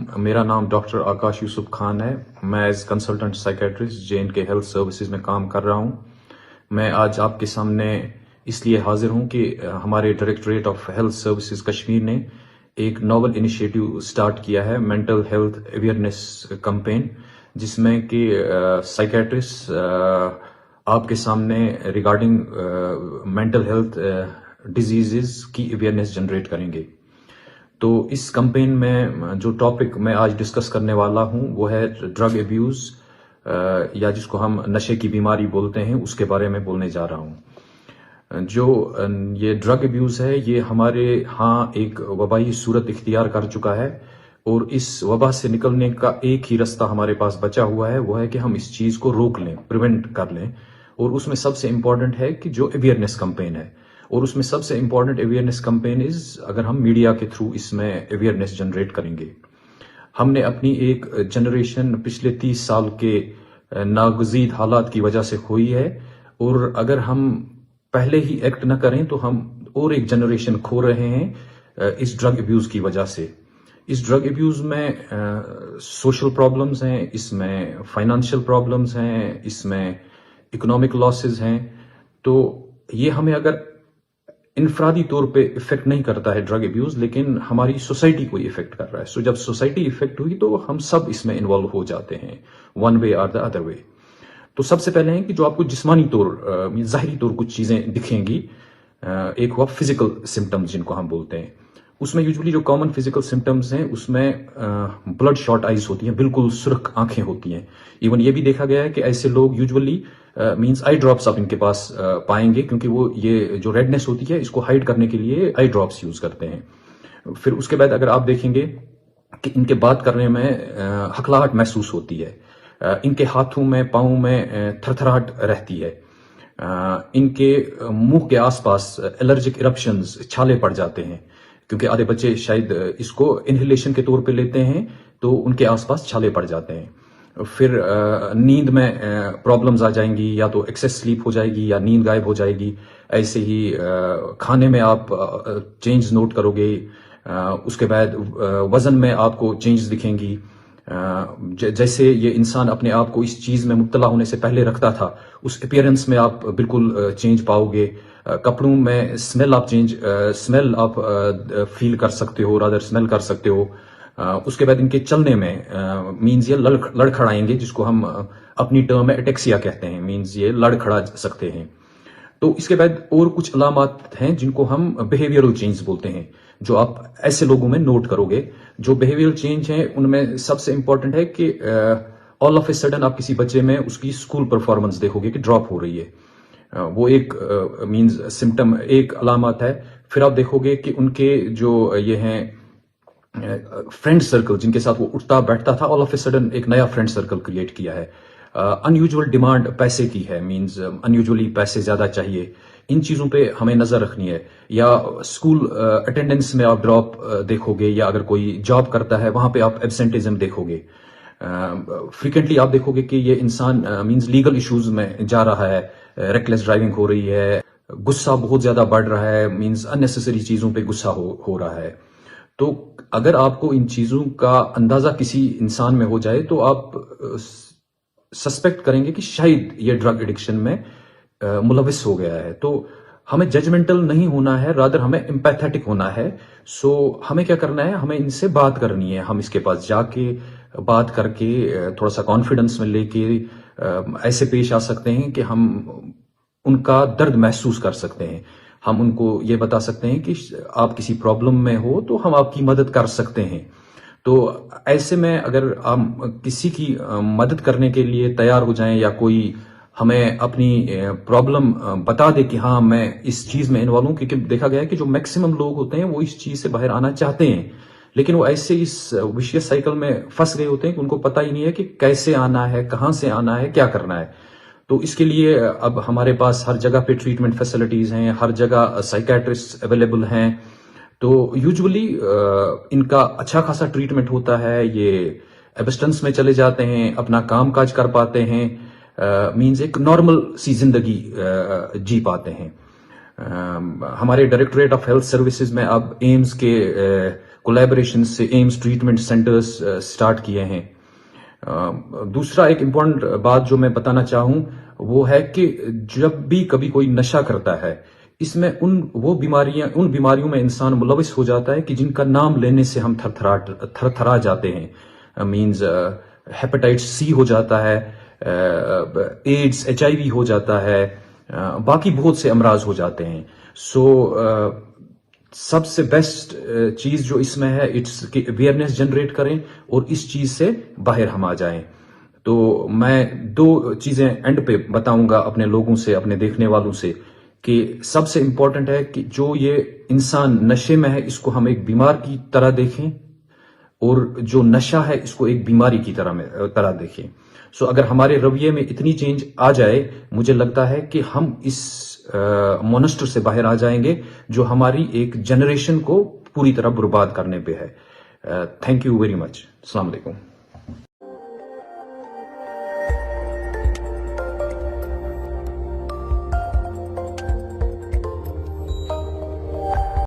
मेरा नाम डॉक्टर आकाश यूसुफ खान है। मैं as consultant psychiatrist JNK health services में काम कर रहा हूँ। मैं आज आपके सामने इसलिए हाजिर हूँ कि हमारे directorate of health services Kashmir ने एक नोवल इनिशिएटिव स्टार्ट किया है, मेंटल हेल्थ अवेयरनेस कैंपेन, जिसमें कि साइकेट्रिस्ट आपके सामने रिगार्डिंग मेंटल हेल्थ डिजीजेस की अवेयरनेस जनरेट करेंगे। तो इस कैंपेन में जो टॉपिक मैं आज डिस्कस करने वाला हूं वो है ड्रग अब्यूज, या जिसको हम नशे की बीमारी बोलते हैं, उसके बारे में बोलने जा रहा हूं। जो ये ड्रग अब्यूज है, ये हमारे यहाँ एक वबाई सूरत इख्तियार कर चुका है, और इस वबा से निकलने का एक ही रास्ता हमारे पास बचा हुआ है, वो है कि हम इस चीज को रोक लें, प्रिवेंट कर लें। और उसमें सबसे इंपॉर्टेंट है कि जो अवेयरनेस कैंपेन है, और उसमें सबसे इंपॉर्टेंट अवेयरनेस कैंपेन इज अगर हम मीडिया के थ्रू इसमें अवेयरनेस जनरेट करेंगे। हमने अपनी एक जनरेशन पिछले 30 साल के नागजीद हालात की वजह से खोई है, और अगर हम पहले ही एक्ट न करें तो हम और एक जनरेशन खो रहे हैं इस ड्रग अब्यूज की वजह से। इस ड्रग अब्यूज में सोशल प्रॉब्लम्स हैं, इसमें फाइनेंशियल प्रॉब्लम्स हैं, इसमें इकोनॉमिक लॉसेस हैं। तो ये हमें अगर इनफरादी तौर पे इफेक्ट नहीं करता है ड्रग अब्यूज, लेकिन हमारी सोसाइटी को इफेक्ट कर रहा है। सो जब सोसाइटी इफेक्ट हुई तो हम सब इसमें इन्वॉल्व हो जाते हैं, वन वे और द अदर वे। तो सबसे पहले है कि जो आपको जिस्मानी तौर ज़ाहिरी तौर कुछ चीजें दिखेंगी, एक हुआ फिजिकल सिम्टम्स जिनको हम बोलते हैं। उसमें यूजुअली जो कॉमन फिजिकल सिम्टम्स हैं उसमें ब्लड शॉट आइज होती हैं, बिल्कुल सुर्ख आंखें होती हैं। इवन ये भी देखा गया है कि ऐसे लोग यूजुअली मींस आई ड्रॉप्स आप इनके पास पाएंगे, क्योंकि वो ये जो रेडनेस होती है इसको हाइड करने के लिए आई ड्रॉप्स यूज करते हैं। फिर उसके बाद अगर आप देखेंगे कि इनके बात करने में हकलाहट महसूस होती है, इनके हाथों में पाँव में थरथराहट रहती है, इनके मुंह के आसपास एलर्जिक इरप्शंस, छाले पड़ जाते हैं, क्योंकि आधे बच्चे शायद इसको इनहेलेशन के तौर पे लेते हैं तो उनके आसपास छाले पड़ जाते हैं। फिर नींद में प्रॉब्लम्स आ जाएंगी, या तो एक्सेस स्लीप हो जाएगी या नींद गायब हो जाएगी। ऐसे ही खाने में आप चेंज नोट करोगे। उसके बाद वजन में आपको चेंज दिखेंगी, जैसे ये इंसान अपने आप को इस चीज में मुब्तला होने से पहले रखता था, उस अपीयरेंस में आप बिल्कुल चेंज पाओगे। कपड़ों में स्मेल आप फील कर सकते हो, रादर स्मेल कर सकते हो। उसके बाद इनके चलने में मीन्स ये लड़खड़ाएंगे, जिसको हम अपनी टर्म में एटेक्सिया कहते हैं, मीन्स ये लड़खड़ा सकते हैं। तो इसके बाद और कुछ अलामत हैं जिनको हम बिहेवियरल चेंज बोलते हैं, जो आप ऐसे लोगों में नोट करोगे। जो बिहेवियरल चेंज है उनमें सबसे इंपॉर्टेंट है कि ऑल ऑफ ए सडन आप किसी बच्चे में उसकी स्कूल परफॉर्मेंस देखोगे कि ड्रॉप हो रही है, वो एक मीन्स सिम्टम, एक अलामत है। फिर आप देखोगे कि उनके जो ये हैं फ्रेंड सर्कल जिनके साथ वो उठता बैठता था, ऑल ऑफ ए सडन एक नया फ्रेंड सर्कल क्रिएट किया है। अनयूजुअल डिमांड पैसे की है, मींस अनयूजुअली पैसे ज्यादा चाहिए। इन चीजों पे हमें नजर रखनी है। या स्कूल अटेंडेंस में आप ड्रॉप देखोगे, या अगर कोई जॉब करता है वहां पे आप एब्सेंटिज्म देखोगे। फ्रीक्वेंटली आप देखोगे कि ये इंसान मींस लीगल इश्यूज में जा रहा है, रेकलेस ड्राइविंग हो रही है, गुस्सा बहुत ज्यादा बढ़ रहा है, मींस अननेसेसरी चीजों पे गुस्सा हो रहा है। तो अगर आपको इन चीजों का अंदाजा किसी इंसान में हो जाए तो आप सस्पेक्ट करेंगे कि शायद ये ड्रग एडिक्शन में मुलविस हो गया है। तो हमें जजमेंटल नहीं होना है, रादर हमें एम्पैथेटिक होना है। सो हमें क्या करना है, हमें इनसे बात करनी है। हम इसके पास जाके बात करके थोड़ा सा कॉन्फिडेंस में लेके ऐसे पेश आ सकते हैं कि हम उनका दर्द महसूस कर सकते हैं। हम उनको ये बता सकते हैं कि आप किसी प्रॉब्लम में हो तो हम आपकी मदद कर सकते हैं। तो ऐसे में अगर हम किसी की मदद करने के लिए तैयार हो जाएं, या कोई हमें अपनी प्रॉब्लम बता दे कि हाँ मैं इस चीज में इन्वॉल्व हूं, क्योंकि देखा गया है कि जो मैक्सिमम लोग होते हैं वो इस चीज से बाहर आना चाहते हैं, लेकिन वो ऐसे इस विशियस साइकिल में फंस गए होते हैं कि उनको पता ही नहीं है कि कैसे आना है, कहाँ से आना है, क्या करना है। तो इसके लिए अब हमारे पास हर जगह पे ट्रीटमेंट फैसिलिटीज हैं, हर जगह साइकेट्रिस्ट अवेलेबल हैं। तो यूजुअली इनका अच्छा खासा ट्रीटमेंट होता है। ये एब्स्टेंस में चले जाते हैं, अपना काम काज कर पाते हैं, मींस एक नॉर्मल सी जिंदगी जी पाते हैं। हमारे डायरेक्टरेट ऑफ हेल्थ सर्विसेज में अब एम्स के कोलैबोरेशन से एम्स ट्रीटमेंट सेंटर्स स्टार्ट किए हैं। दूसरा एक इम्पोर्टेंट बात जो मैं बताना चाहूँ वो है कि जब भी कभी कोई नशा करता है, इसमें उन बीमारियों में इंसान मुलविस हो जाता है कि जिनका नाम लेने से हम थरथरा जाते हैं। मींस हेपेटाइटिस सी हो जाता है, एड्स HIV हो जाता है, बाकी बहुत से अमराज हो जाते हैं। सबसे बेस्ट चीज जो इसमें है इट्स कि अवेयरनेस जनरेट करें और इस चीज से बाहर हम आ जाएं। तो मैं 2 चीजें एंड पे बताऊंगा अपने लोगों से, अपने देखने वालों से, कि सबसे इंपॉर्टेंट है कि जो ये इंसान नशे में है इसको हम एक बीमार की तरह देखें, और जो नशा है इसको एक बीमारी की तरह देखें। अगर हमारे रवैये में इतनी चेंज आ जाए, मुझे लगता है कि हम इस मोनेस्टर से बाहर आ जाएंगे जो हमारी एक जनरेशन को पूरी तरह बर्बाद करने पे है। Thank you very much. अस्सलाम वालेकुम।